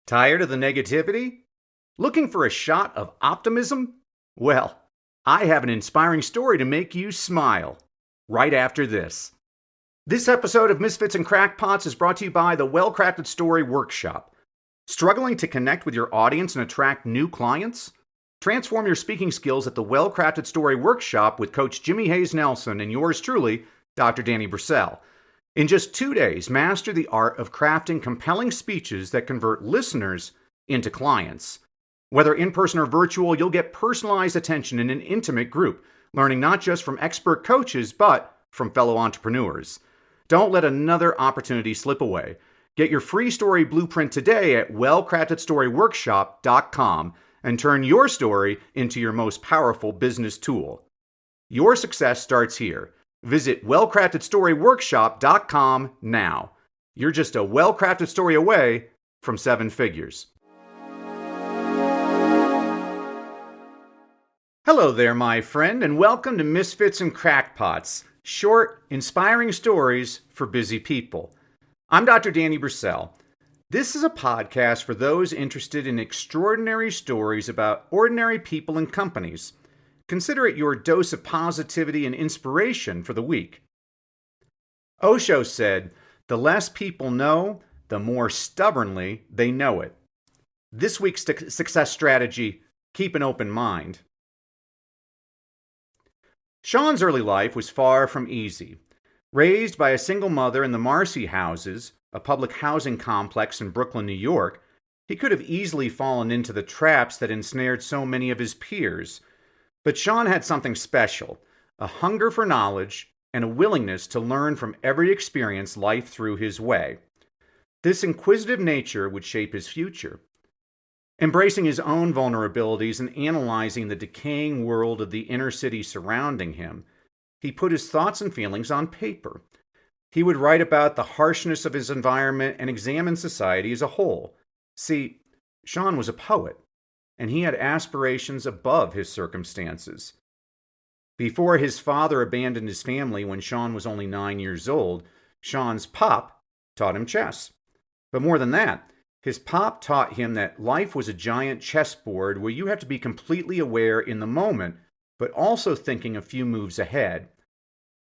Tired of the negativity? Looking for a shot of optimism? Well, I have an inspiring story to make you smile right after this. This episode of Misfits and Crackpots is brought to you by the Well-Crafted Story Workshop. Struggling to connect with your audience and attract new clients? Transform your speaking skills at the Well-Crafted Story Workshop with Coach Jimmy Hayes Nelson and yours truly, Dr. Danny Brissell. In just 2 days, master the art of crafting compelling speeches that convert listeners into clients. Whether in-person or virtual, you'll get personalized attention in an intimate group, learning not just from expert coaches, but from fellow entrepreneurs. Don't let another opportunity slip away. Get your free story blueprint today at wellcraftedstoryworkshop.com and turn your story into your most powerful business tool. Your success starts here. Visit wellcraftedstoryworkshop.com now. You're just a well-crafted story away from 7 figures. Hello there, my friend, and welcome to Misfits and Crackpots, short, inspiring stories for busy people. I'm Dr. Danny Brissell. This is a podcast for those interested in extraordinary stories about ordinary people and companies. Consider it your dose of positivity and inspiration for the week. Osho said, "The less people know, the more stubbornly they know it." This week's success strategy: keep an open mind. Sean's early life was far from easy. Raised by a single mother in the Marcy Houses, a public housing complex in Brooklyn, New York, he could have easily fallen into the traps that ensnared so many of his peers. But Sean had something special, a hunger for knowledge and a willingness to learn from every experience life threw his way. This inquisitive nature would shape his future. Embracing his own vulnerabilities and analyzing the decaying world of the inner city surrounding him, he put his thoughts and feelings on paper. He would write about the harshness of his environment and examine society as a whole. See, Sean was a poet, and he had aspirations above his circumstances. Before his father abandoned his family when Sean was only 9 years old, Sean's pop taught him chess. But more than that, his pop taught him that life was a giant chessboard where you have to be completely aware in the moment, but also thinking a few moves ahead.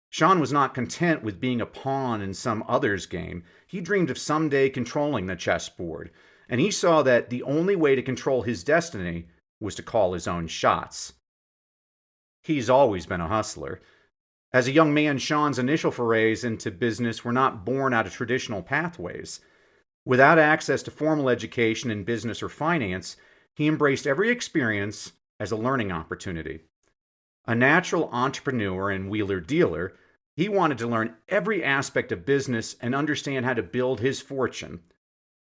Sean was not content with being a pawn in some other's game. He dreamed of someday controlling the chessboard, and he saw that the only way to control his destiny was to call his own shots. He's always been a hustler. As a young man, Sean's initial forays into business were not born out of traditional pathways. Without access to formal education in business or finance, he embraced every experience as a learning opportunity. A natural entrepreneur and wheeler-dealer, he wanted to learn every aspect of business and understand how to build his fortune.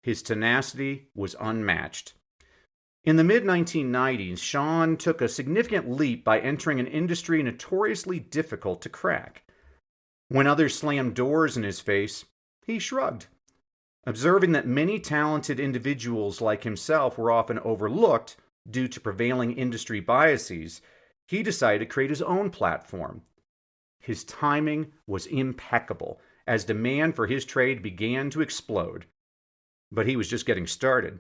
His tenacity was unmatched. In the mid-1990s, Sean took a significant leap by entering an industry notoriously difficult to crack. When others slammed doors in his face, he shrugged. Observing that many talented individuals like himself were often overlooked due to prevailing industry biases, he decided to create his own platform. His timing was impeccable as demand for his trade began to explode. But he was just getting started.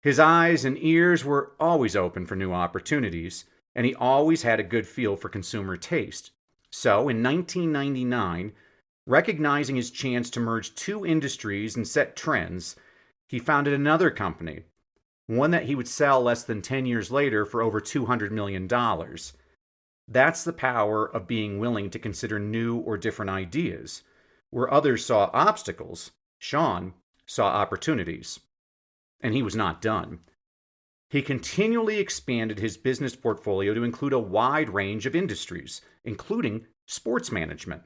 His eyes and ears were always open for new opportunities, and he always had a good feel for consumer taste. So, in 1999, recognizing his chance to merge 2 industries and set trends, he founded another company, one that he would sell less than 10 years later for over $200 million. That's the power of being willing to consider new or different ideas. Where others saw obstacles, Sean saw opportunities. And he was not done. He continually expanded his business portfolio to include a wide range of industries, including sports management.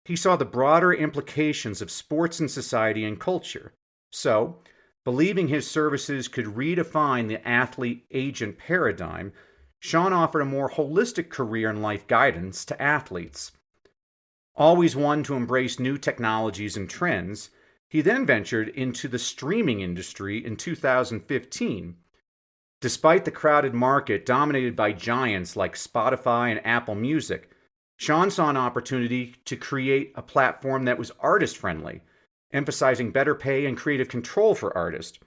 He saw the broader implications of sports in society and culture. So, believing his services could redefine the athlete-agent paradigm, Sean offered a more holistic career and life guidance to athletes. Always one to embrace new technologies and trends, he then ventured into the streaming industry in 2015. Despite the crowded market dominated by giants like Spotify and Apple Music, Sean saw an opportunity to create a platform that was artist-friendly, emphasizing better pay and creative control for artists.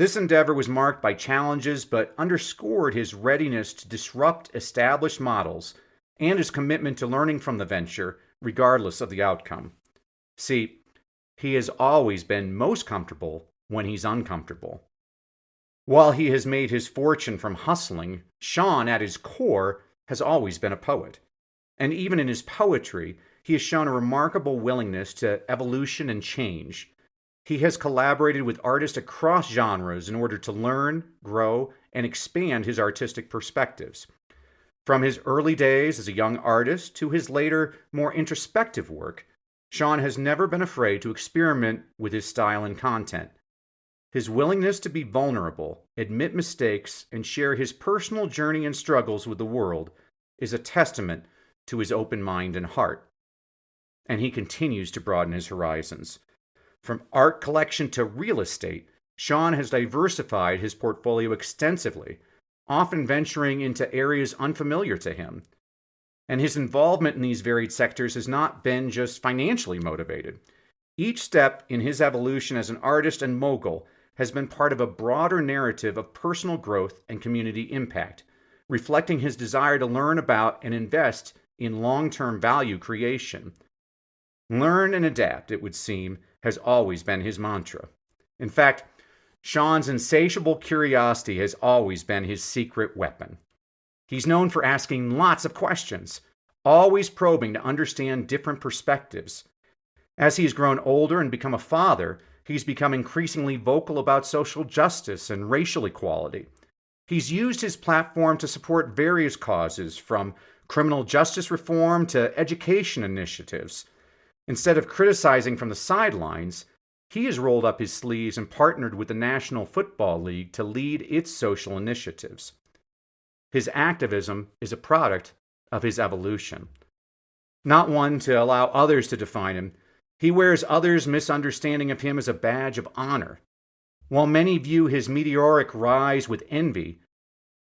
This endeavor was marked by challenges but underscored his readiness to disrupt established models and his commitment to learning from the venture, regardless of the outcome. See, he has always been most comfortable when he's uncomfortable. While he has made his fortune from hustling, Sean, at his core, has always been a poet. And even in his poetry, he has shown a remarkable willingness to evolution and change. He has collaborated with artists across genres in order to learn, grow, and expand his artistic perspectives. From his early days as a young artist to his later, more introspective work, Sean has never been afraid to experiment with his style and content. His willingness to be vulnerable, admit mistakes, and share his personal journey and struggles with the world is a testament to his open mind and heart. And he continues to broaden his horizons. From art collection to real estate, Sean has diversified his portfolio extensively, often venturing into areas unfamiliar to him. And his involvement in these varied sectors has not been just financially motivated. Each step in his evolution as an artist and mogul has been part of a broader narrative of personal growth and community impact, reflecting his desire to learn about and invest in long-term value creation. Learn and adapt, it would seem, has always been his mantra. In fact, Sean's insatiable curiosity has always been his secret weapon. He's known for asking lots of questions, always probing to understand different perspectives. As he's grown older and become a father, he's become increasingly vocal about social justice and racial equality. He's used his platform to support various causes, from criminal justice reform to education initiatives. Instead of criticizing from the sidelines, he has rolled up his sleeves and partnered with the National Football League to lead its social initiatives. His activism is a product of his evolution. Not one to allow others to define him, he wears others' misunderstanding of him as a badge of honor. While many view his meteoric rise with envy,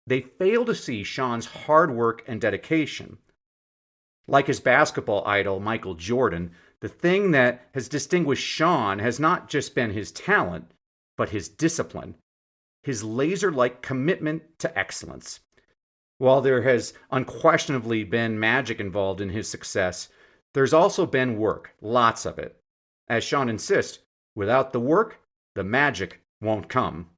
they fail to see Sean's hard work and dedication. Like his basketball idol, Michael Jordan, the thing that has distinguished Sean has not just been his talent, but his discipline, his laser-like commitment to excellence. While there has unquestionably been magic involved in his success, there's also been work, lots of it. As Sean insists, without the work, the magic won't come.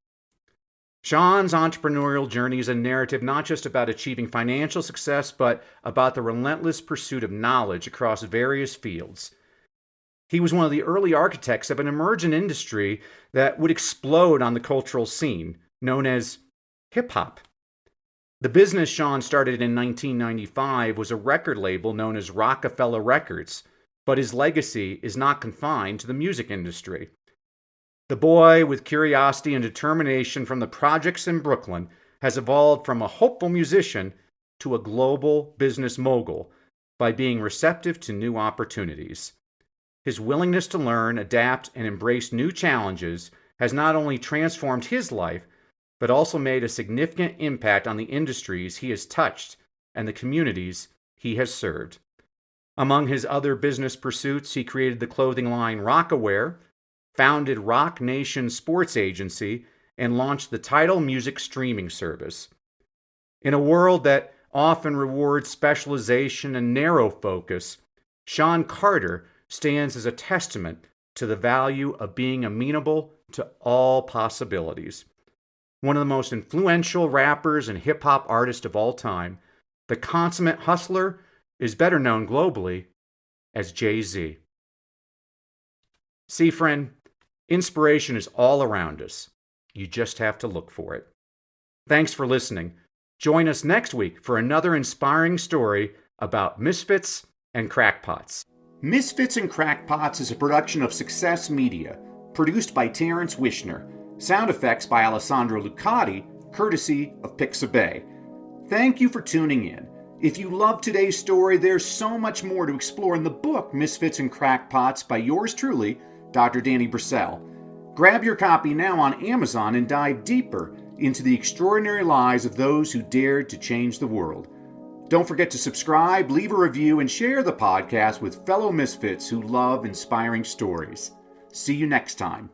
Sean's entrepreneurial journey is a narrative not just about achieving financial success, but about the relentless pursuit of knowledge across various fields. He was one of the early architects of an emergent industry that would explode on the cultural scene, known as hip-hop. The business Sean started in 1995 was a record label known as Rockefeller Records, but his legacy is not confined to the music industry. The boy with curiosity and determination from the projects in Brooklyn has evolved from a hopeful musician to a global business mogul by being receptive to new opportunities. His willingness to learn, adapt, and embrace new challenges has not only transformed his life, but also made a significant impact on the industries he has touched and the communities he has served. Among his other business pursuits, he created the clothing line Rockaware, founded Rock Nation Sports Agency, and launched the Tidal Music streaming service. In a world that often rewards specialization and narrow focus, Sean Carter stands as a testament to the value of being amenable to all possibilities. One of the most influential rappers and hip-hop artists of all time, the consummate hustler is better known globally as Jay-Z. See, friend, inspiration is all around us. You just have to look for it. Thanks for listening. Join us next week for another inspiring story about misfits and crackpots. Misfits and Crackpots is a production of Success Media, produced by Terrence Wishner. Sound effects by Alessandro Lucati, courtesy of Pixabay. Thank you for tuning in. If you love today's story, there's so much more to explore in the book Misfits and Crackpots by yours truly, Dr. Danny Brissell. Grab your copy now on Amazon and dive deeper into the extraordinary lives of those who dared to change the world. Don't forget to subscribe, leave a review, and share the podcast with fellow misfits who love inspiring stories. See you next time.